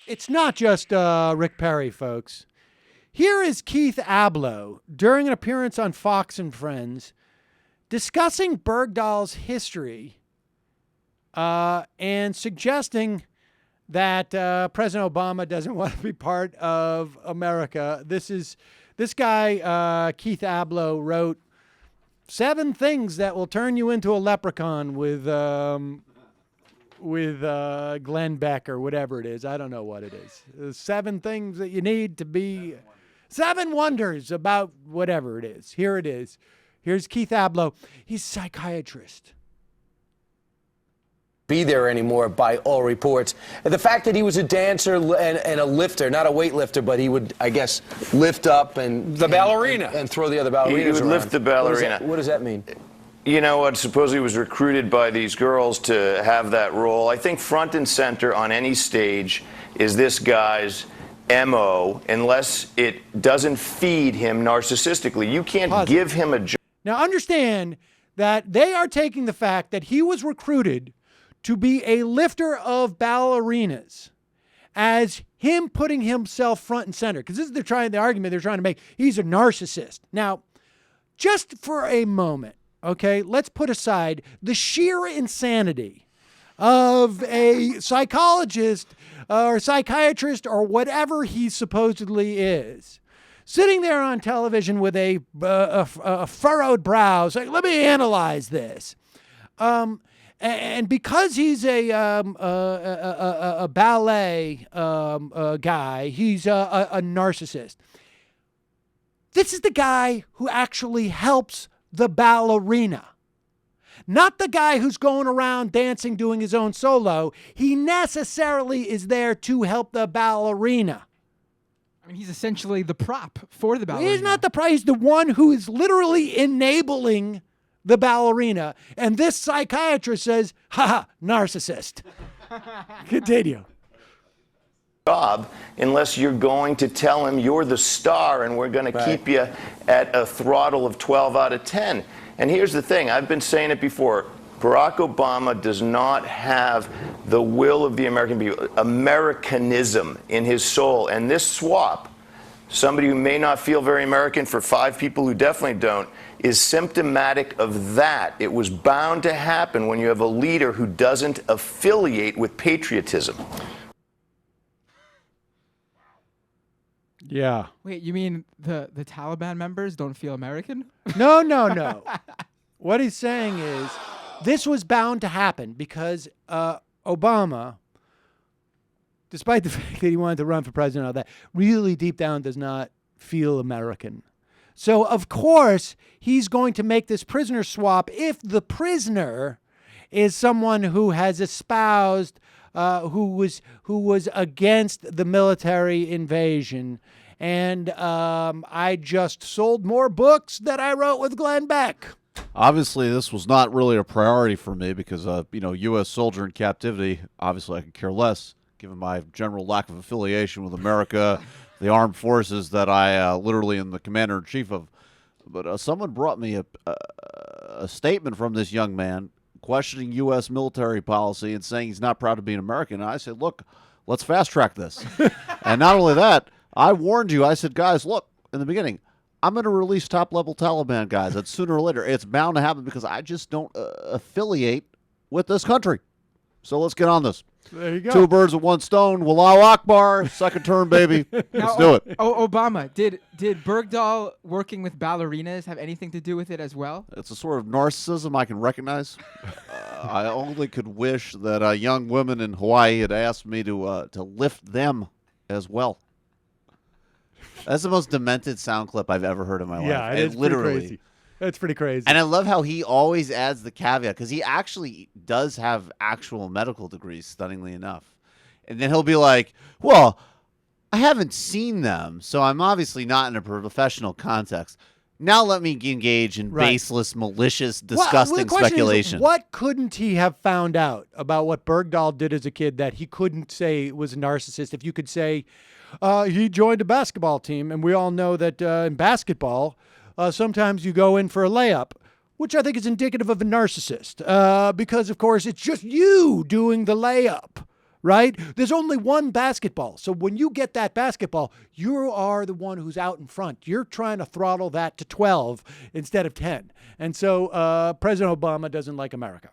it's not just Rick Perry, folks. Here is Keith Ablow during an appearance on Fox and Friends discussing Bergdahl's history and suggesting that President Obama doesn't want to be part of America. This guy, Keith Ablow, wrote 7 things that will turn you into a leprechaun with Glenn Beck or whatever it is. I don't know what it is. 7 things that you need to be, 7 wonders about whatever it is. Here it is. Here's Keith Ablow. He's a psychiatrist. Be there anymore by all reports. And the fact that he was a dancer and a lifter, not a weightlifter, but he would, I guess, lift up and the ballerina and throw the other ballerinas He would around. lift the ballerina. What does that mean? You know what? Supposedly he was recruited by these girls to have that role. I think front and center on any stage is this guy's MO, unless it doesn't feed him narcissistically. You can't give him a job. Now understand that they are taking the fact that he was recruited to be a lifter of ballerinas as him putting himself front and center. Because this is the argument they're trying to make. He's a narcissist. Now, just for a moment, okay, let's put aside the sheer insanity of a psychologist or psychiatrist or whatever he supposedly is, sitting there on television with a furrowed brow, saying, let me analyze this. And because he's a ballet guy, he's a narcissist. This is the guy who actually helps the ballerina. Not the guy who's going around dancing, doing his own solo. He necessarily is there to help the ballerina. I mean, he's essentially the prop for the ballerina. He's not the prop. He's the one who is literally enabling the ballerina. And this psychiatrist says, ha, narcissist. Continue. Job unless you're going to tell him you're the star and we're going to keep you at a throttle of 12 out of 10. And here's the thing. I've been saying it before. Barack Obama does not have the will of the American people, Americanism in his soul. And this swap, somebody who may not feel very American for 5 people who definitely don't, is symptomatic of that. It was bound to happen when you have a leader who doesn't affiliate with patriotism. Yeah. Wait, you mean the Taliban members don't feel American? No. What he's saying is this was bound to happen because Obama, despite the fact that he wanted to run for president and all that, really deep down does not feel American. So, of course, he's going to make this prisoner swap if the prisoner is someone who has espoused, who was against the military invasion. And I just sold more books that I wrote with Glenn Beck. Obviously, this was not really a priority for me because, U.S. soldier in captivity, obviously I could care less, given my general lack of affiliation with America, the armed forces that I literally am the commander-in-chief of. But someone brought me a statement from this young man questioning U.S. military policy and saying he's not proud to be an American. And I said, look, let's fast-track this. And not only that, I warned you. I said, guys, look, in the beginning, I'm going to release top-level Taliban guys. That sooner or later, it's bound to happen because I just don't affiliate with this country. So let's get on this. There you go. 2 birds with 1 stone. Wallahu Akbar. Second term, baby. Let's do it. Obama, did Bergdahl working with ballerinas have anything to do with it as well? It's a sort of narcissism I can recognize. I only could wish that young women in Hawaii had asked me to lift them as well. That's the most demented sound clip I've ever heard in my life. Yeah, it is literally. pretty crazy. That's pretty crazy. And I love how he always adds the caveat because he actually does have actual medical degrees, stunningly enough. And then he'll be like, well, I haven't seen them, so I'm obviously not in a professional context. Now let me engage in baseless, malicious, disgusting speculation. What couldn't he have found out about what Bergdahl did as a kid that he couldn't say was a narcissist? If you could say he joined a basketball team, and we all know that in basketball, sometimes you go in for a layup, which I think is indicative of a narcissist because, of course, it's just you doing the layup, right? There's only one basketball. So when you get that basketball, you are the one who's out in front. You're trying to throttle that to 12 instead of 10. And so President Obama doesn't like America.